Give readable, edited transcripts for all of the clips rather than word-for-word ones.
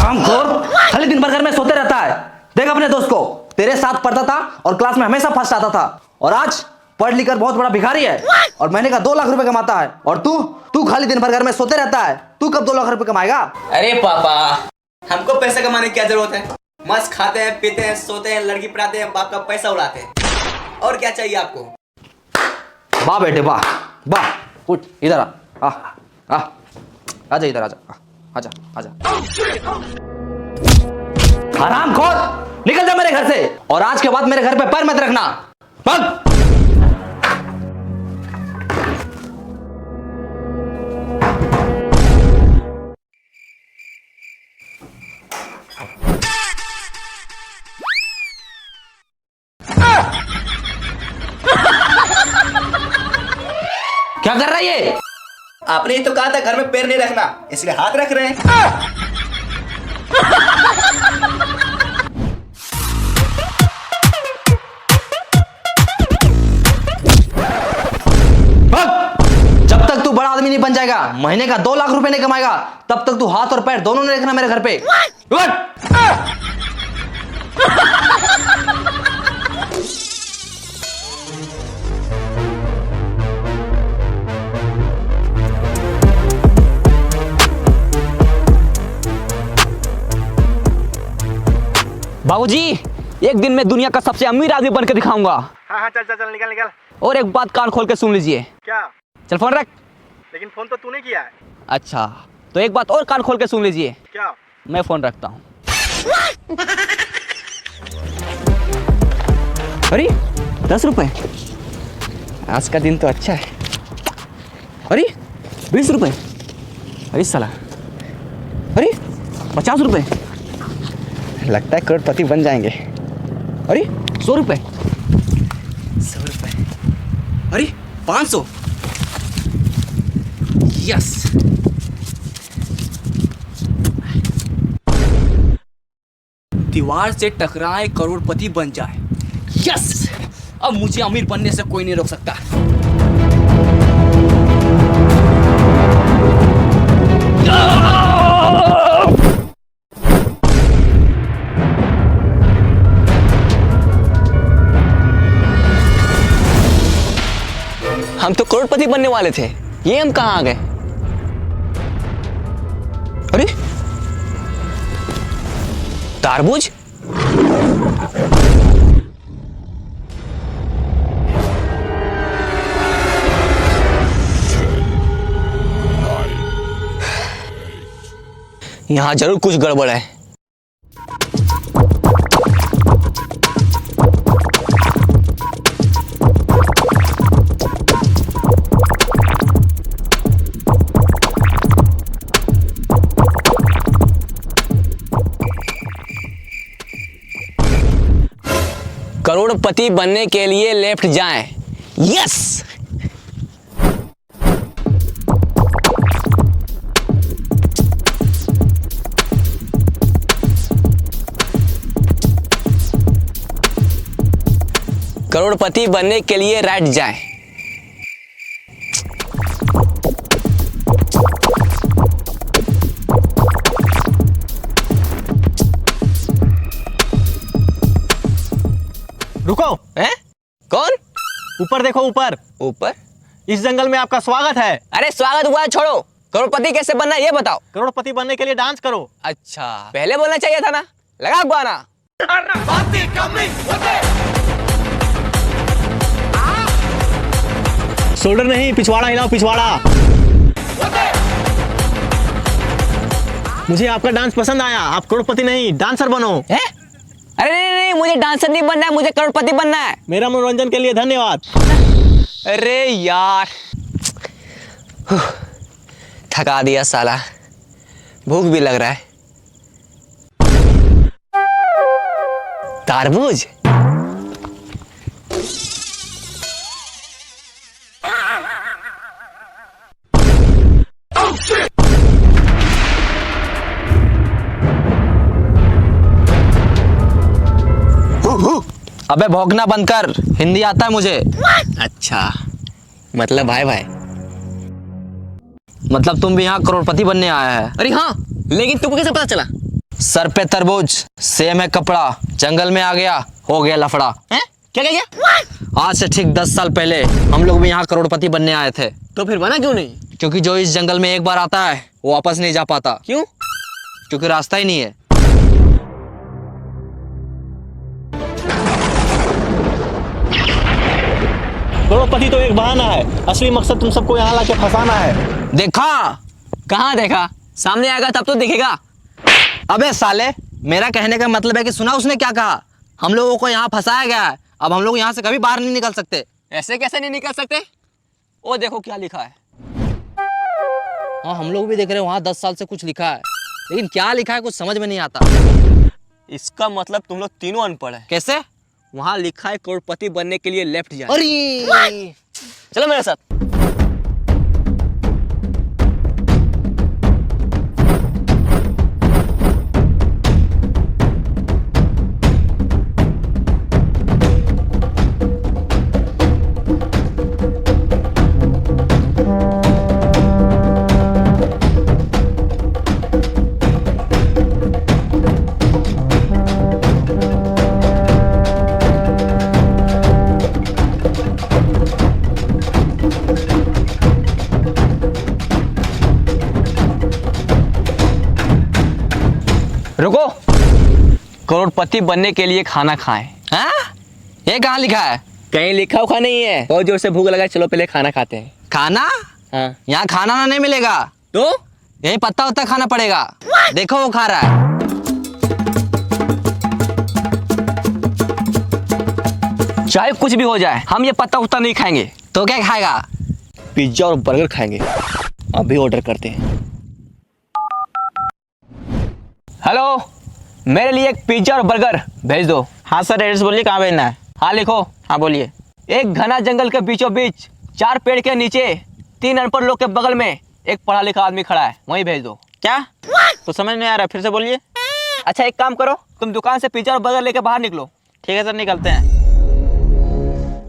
हरामखोर, खाली दिन भर घर में सोते रहता है। देख अपने दोस्त को, तेरे साथ पढ़ता था और क्लास में हमेशा फर्स्ट आता था, और आज पढ़ लिख कर बहुत बड़ा भिखारी है और महीने का 2 लाख रुपए कमाता है। और तू खाली दिन भर घर में सोते रहता है। तू कब 2 लाख रुपए कमाएगा? अरे पापा, हमको पैसे कमाने की क्या जरूरत है? मस्त खाते हैं, पीते हैं, सोते हैं, लड़की पढ़ाते हैं, बाप का पैसा उड़ाते हैं। और क्या चाहिए आपको? वाह बेटे वाह वाह। उठ इधर आ आजा इधर, आजा। हरामखोर, निकल जा मेरे घर से, और आज के बाद मेरे घर पे पैर मत रखना। भाग। क्या कर रहा है ये? आपने ही तो कहा था घर में पैर नहीं रखना, इसलिए हाथ रख रहे हैं। जब तक तू बड़ा आदमी नहीं बन जाएगा, महीने का 2 लाख रुपए नहीं कमाएगा, तब तक तू हाथ और पैर दोनों नहीं रखना मेरे घर पे। बाबूजी, एक दिन मैं दुनिया का सबसे अमीर आदमी बनकर दिखाऊंगा। हाँ चल निकल। और एक बात कान खोल के सुन लीजिए। क्या? चल फोन रख। लेकिन फोन तो तूने किया है। अच्छा, तो एक बात और कान खोल के सुन लीजिए। क्या? मैं फोन रखता हूँ। अरे 10 रुपए, आज का दिन तो अच्छा है। अरे 20 रुपए, अरे साला, अरे 50 रुपए, लगता है करोड़पति बन जाएंगे। अरे 100 रुपए, 100 रुपए, अरे 500, यस। दीवार से टकराए करोड़पति बन जाए, यस। अब मुझे अमीर बनने से कोई नहीं रोक सकता। हम तो करोड़पति बनने वाले थे, ये हम कहाँ आ गए? अरे तारबूज, यहाँ जरूर कुछ गड़बड़ है। करोड़पति बनने के लिए लेफ्ट जाएं, यस। करोड़पति बनने के लिए राइट जाएं। रुको। हैं? कौन? ऊपर देखो, ऊपर। ऊपर? इस जंगल में आपका स्वागत है। अरे स्वागत हुआ है, छोड़ो। करोड़पति कैसे बनना है ये बताओ। करोड़पति बनने के लिए डांस करो। अच्छा, पहले बोलना चाहिए था ना। लगा गाना। शोल्डर नहीं, पिछवाड़ा हिलाओ, पिछवाड़ा। मुझे आपका डांस पसंद आया। आप करोड़पति नहीं, डांसर बनो। है? अरे नहीं, मुझे डांसर नहीं बनना है, मुझे करोड़पति बनना है। मेरा मनोरंजन के लिए धन्यवाद। अरे यार, थका दिया साला, भूख भी लग रहा है। तारबूज, अबे भौंकना बंद कर, हिंदी आता है मुझे। अच्छा, मतलब भाई भाई। मतलब तुम भी यहाँ करोड़पति बनने आया है? अरे हाँ, लेकिन तुमको कैसे पता चला? सर पे तरबूज, सेम है कपड़ा, जंगल में आ गया, हो गया लफड़ा। हैं? क्या क्या क्या? आज से ठीक 10 साल पहले हम लोग भी यहाँ करोड़पति बनने आए थे, तो फिर बना क्यों नहीं? क्योंकि जो इस जंगल में एक बार आता है वो वापस नहीं जा पाता, क्यों? क्योंकि रास्ता ही नहीं है। करोड़पति तो एक बहाना है, असली मकसद तुम सबको यहाँ लाके फंसाना है। देखा? कहाँ देखा? सामने आएगा तब तो दिखेगा। अबे साले, मेरा कहने का मतलब है कि सुना उसने क्या कहा? हम लोगों को यहाँ फंसाया गया है, अब हम लोग यहाँ से कभी बाहर नहीं निकल सकते। ऐसे कैसे नहीं निकल सकते? वो देखो क्या लिखा है। हाँ, हम लोग भी देख रहे हैं वहाँ 10 साल से कुछ लिखा है, लेकिन क्या लिखा है कुछ समझ में नहीं आता। इसका मतलब तुम लोग तीनों अनपढ़ है। कैसे? वहाँ लिखा है करोड़पति बनने के लिए लेफ्ट जाए। अरे चलो मेरे साथ। रुको, करोड़पति बनने के लिए खाना खाएं। हाँ? ये कहाँ लिखा है? कहीं लिखा हुआ नहीं है। बहुत जोर से भूख लगा है, चलो पहले खाना खाते हैं। खाना? हाँ यहाँ खाना ना नहीं मिलेगा, तो यही पत्ता उत्ता खाना पड़ेगा। देखो वो खा रहा है। चाहे कुछ भी हो जाए, हम ये पत्ता उत्ता नहीं खाएंगे। तो क्या खाएगा? पिज्जा और बर्गर खाएंगे। अभी ऑर्डर करते हैं। हेलो, मेरे लिए एक पिज्जा और बर्गर भेज दो। हाँ सर, एड्रेस बोलिए, कहाँ भेजना है? हाँ लिखो। हाँ बोलिए। एक घना जंगल के बीचों बीच 4 पेड़ के नीचे 3 अनपढ़ लोग के बगल में एक पढ़ा लिखा आदमी खड़ा है, वहीं भेज दो। क्या? तो समझ नहीं आ रहा, फिर से बोलिए। अच्छा एक काम करो, तुम दुकान से पिज्जा और बर्गर लेके बाहर निकलो। ठीक है सर, निकलते हैं।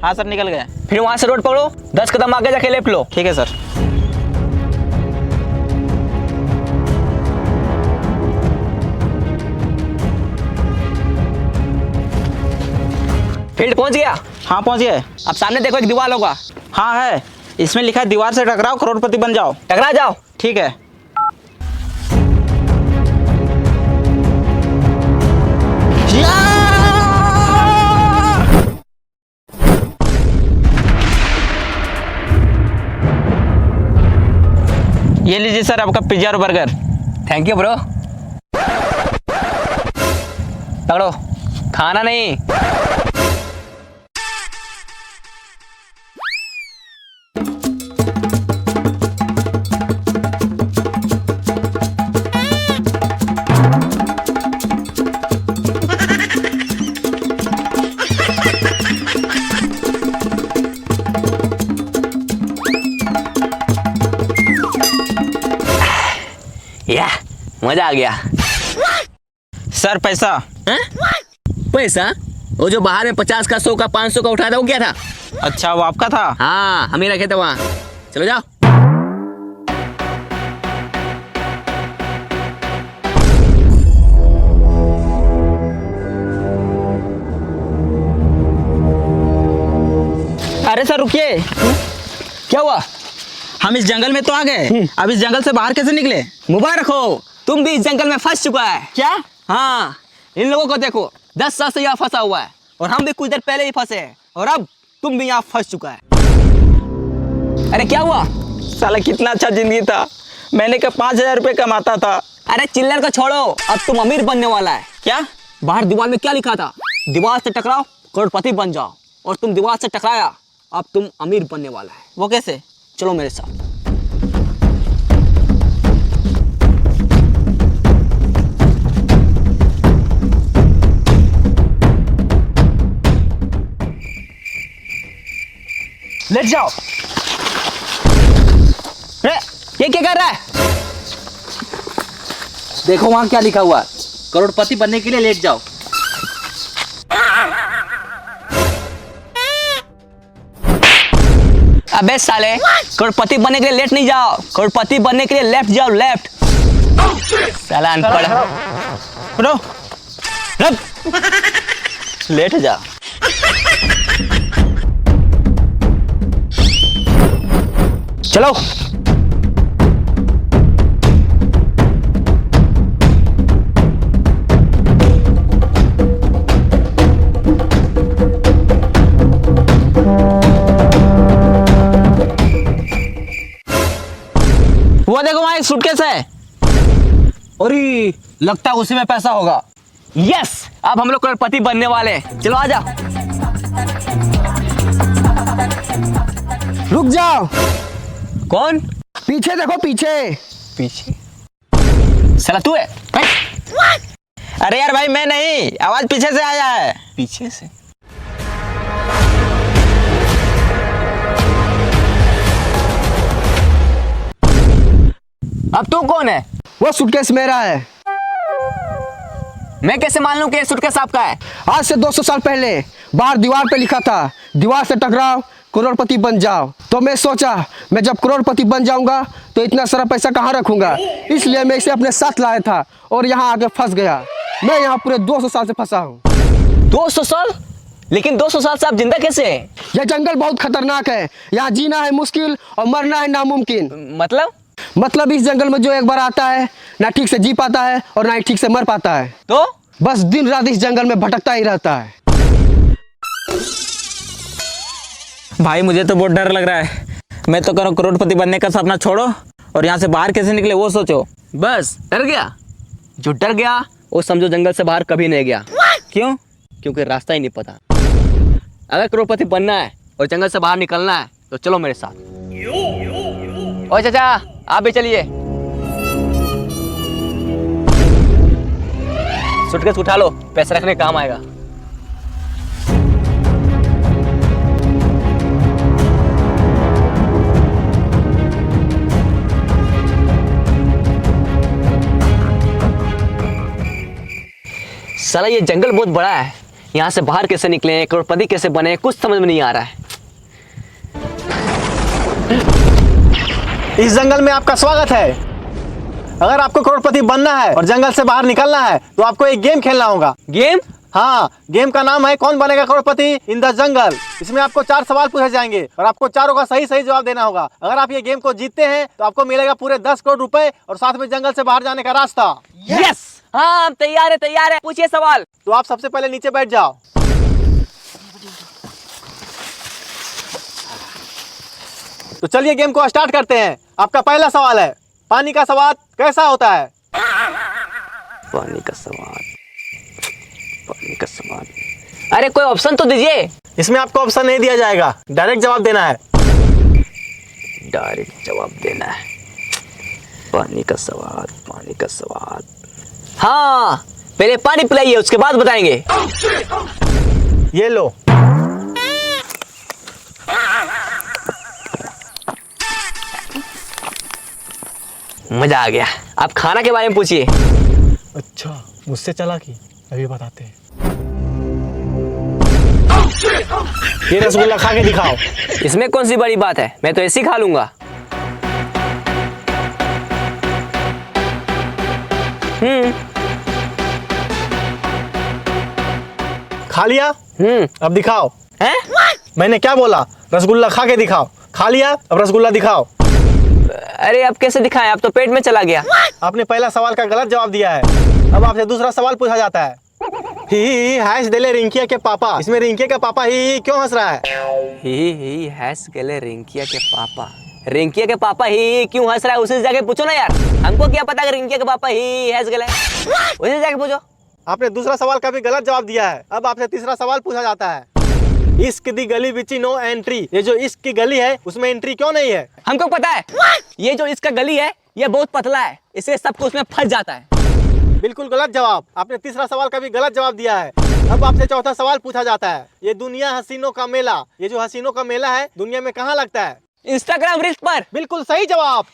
हाँ सर, निकल गए। फिर वहां से रोड पकड़ो, 10 कदम आगे जाके लेफ्ट लो। ठीक है सर। फील्ड पहुंच गया। हाँ पहुँच गए। अब सामने देखो एक दीवार होगा, हाँ है, इसमें लिखा है दीवार से टकराओ करोड़पति बन जाओ। टकरा जाओ। ठीक है। ये लीजिए सर आपका पिज्जा और बर्गर। Thank you bro. पकड़ो, खाना नहीं। या मजा आ गया। सर पैसा। हैं? पैसा? वो जो बाहर में 50 का, 100 का, 500 का उठाया था, वो क्या था? अच्छा, वो आपका था? हाँ, हम ही रखे थे वहाँ। चलो जाओ। अरे सर रुकिए। क्या हुआ? हम इस जंगल में तो आ गए, अब इस जंगल से बाहर कैसे निकले? मुबारक हो, तुम भी इस जंगल में फंस चुका है। क्या? हाँ, इन लोगों को देखो, 10 साल से यहाँ फंसा हुआ है, और हम भी कुछ देर पहले ही फंसे हैं, और अब तुम भी यहाँ फंस चुका है। अरे क्या हुआ? साला कितना अच्छा जिंदगी था, मैंने का 5,000 रुपये कमाता था। अरे चिल्लर को छोड़ो, अब तुम अमीर बनने वाला है। क्या? बाहर दीवार में क्या लिखा था? दीवार से टकराओ करोड़पति बन जाओ, और तुम दीवार से टकराया, अब तुम अमीर बनने वाला है। वो कैसे? चलो मेरे साथ। लेट जाओ। अरे ये क्या कर रहा है? देखो वहाँ क्या लिखा हुआ है, करोड़पति बनने के लिए लेट जाओ। अबे साले, करोड़पति बनने के लिए लेट नहीं जाओ, करोड़पति बनने के लिए लेफ्ट जाओ, लेफ्ट। साला अनपढ़। उठो, रख, लेट जा। चलो। वो देखो वहां एक सूटकेस है। अरे लगता है उसी में पैसा होगा। यस, अब हम लोग करोड़पति बनने वाले हैं। चलो आजा। रुक जाओ, कौन? पीछे देखो पीछे। पीछे? साला तू है? अरे यार भाई मैं नहीं, आवाज पीछे से आया है। पीछे से? अब तू कौन है? वो सूटकेस मेरा है। मैं कैसे मान लूं कि ये सूटकेस आपका है? आज से 200 साल पहले बाहर दीवार पे लिखा था, दीवार से टकराओ करोड़पति बन जाओ। तो मैं सोचा मैं जब करोड़पति बन जाऊंगा तो इतना सारा पैसा कहाँ रखूंगा, इसलिए मैं इसे अपने साथ लाया था और यहाँ आके फंस गया। मैं यहाँ पूरे 200 साल से फंसा हूँ। 200 साल? लेकिन 200 साल से आप जिंदा कैसे हैं? यह जंगल बहुत खतरनाक है, यहाँ जीना है मुश्किल और मरना है नामुमकिन। मतलब इस जंगल में जो एक बार आता है ना ठीक से जी पाता है और ना ही ठीक से मर पाता है। तो बस दिन रात इस जंगल में भटकता ही रहता है। भाई मुझे तो बहुत डर लग रहा है। मैं तो करूँ करोड़पति बनने का सपना छोड़ो और यहाँ से बाहर कैसे निकले वो सोचो। बस डर गया? जो डर गया वो समझो जंगल से बाहर कभी नहीं गया। क्यों? क्योंकि रास्ता ही नहीं पता। अगर करोड़पति बनना है और जंगल से बाहर निकलना है तो चलो मेरे साथ। ओए चाचा, आप भी चलिए। सूटकेस उठा लो, पैसे रखने काम आएगा। साला ये जंगल बहुत बड़ा है, यहाँ से बाहर कैसे निकले, करोड़पति कैसे बने, कुछ समझ में नहीं आ रहा है। इस जंगल में आपका स्वागत है। अगर आपको करोड़पति बनना है और जंगल से बाहर निकलना है तो आपको एक गेम खेलना होगा। गेम? हाँ, गेम का नाम है कौन बनेगा करोड़पति इन द जंगल। इसमें आपको 4 सवाल पूछे जाएंगे और आपको चारों का सही सही जवाब देना होगा। अगर आप ये गेम को जीतते हैं तो आपको मिलेगा पूरे 10 करोड़ रुपए और साथ में जंगल से बाहर जाने का रास्ता। यस, हाँ हम तैयार है। पूछिए सवाल। तो आप सबसे पहले नीचे बैठ जाओ। तो चलिए गेम को स्टार्ट करते हैं। आपका पहला सवाल है, पानी का स्वाद कैसा होता है? पानी का स्वाद। अरे कोई ऑप्शन तो दीजिए। इसमें आपको ऑप्शन नहीं दिया जाएगा, डायरेक्ट जवाब देना है। डायरेक्ट जवाब देना है। पानी का स्वाद। हाँ, पहले पानी पिलाइए, उसके बाद बताएंगे। ये लो। मजा आ गया। आप खाना के बारे में पूछिए। अच्छा, मुझसे चला कि अभी बताते हैं। ये रसगुल्ला खा के दिखाओ। इसमें कौन सी बड़ी बात है, मैं तो ऐसे ही खा लूंगा। खा लिया? अब दिखाओ। हैं? मैंने क्या बोला? रसगुल्ला खा के दिखाओ। खा लिया, अब रसगुल्ला दिखाओ। अरे अब कैसे दिखाएं, अब तो पेट में चला गया। आपने पहला सवाल का गलत जवाब दिया है। अब आपसे दूसरा सवाल पूछा जाता है। ही हंस देले रिंकिया के पापा। इसमें रिंकिया का पापा ही क्यों हंस रहा है? ही हंस गले रिंकिया के पापा। रिंकिया के पापा ही क्यों हंस रहा है, उसी जाके पूछो ना यार। हमको क्या पता कि रिंकिया के पापा ही हंस गले, उसी जाके पूछो। आपने दूसरा सवाल का भी गलत जवाब दिया है। अब आपसे तीसरा सवाल पूछा जाता है। इश्क दी गली बिची नो एंट्री। ये जो इश्क की गली है उसमें एंट्री क्यों नहीं है? हमको पता है। ये जो इसका गली है ये बहुत पतला है, इसलिए सबको उसमें फंस जाता है। बिल्कुल गलत जवाब। आपने तीसरा सवाल का भी गलत जवाब दिया है। अब आपसे चौथा सवाल पूछा जाता है। ये दुनिया हसीनों का मेला, ये जो हसीनों का मेला है दुनिया में कहाँ लगता है? इंस्टाग्राम रील्स पर। बिल्कुल सही जवाब।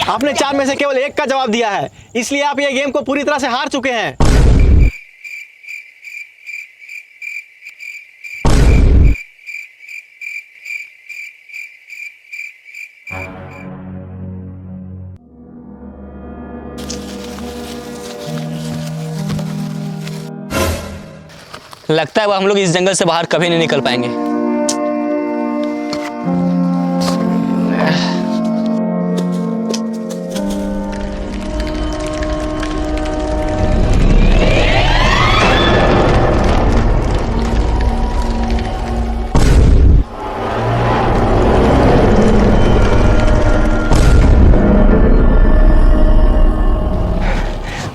आपने 4 में से केवल 1 का जवाब दिया है, इसलिए आप ये गेम को पूरी तरह से हार चुके हैं। लगता है वो हम लोग इस जंगल से बाहर कभी नहीं निकल पाएंगे।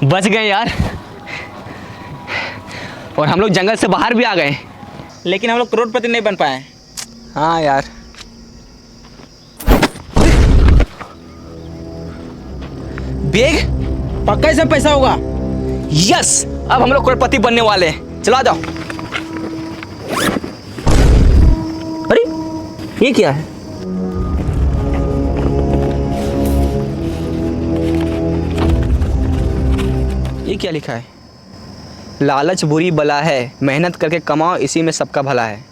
बच गए यार, और हम लोग जंगल से बाहर भी आ गए। लेकिन हम लोग करोड़पति नहीं बन पाए। हाँ यार, बैग पक्का इसमें पैसा होगा। यस, अब हम लोग करोड़पति बनने वाले हैं। चलो आ जाओ। अरे ये क्या है? ये क्या लिखा है? लालच बुरी बला है, मेहनत करके कमाओ, इसी में सबका भला है।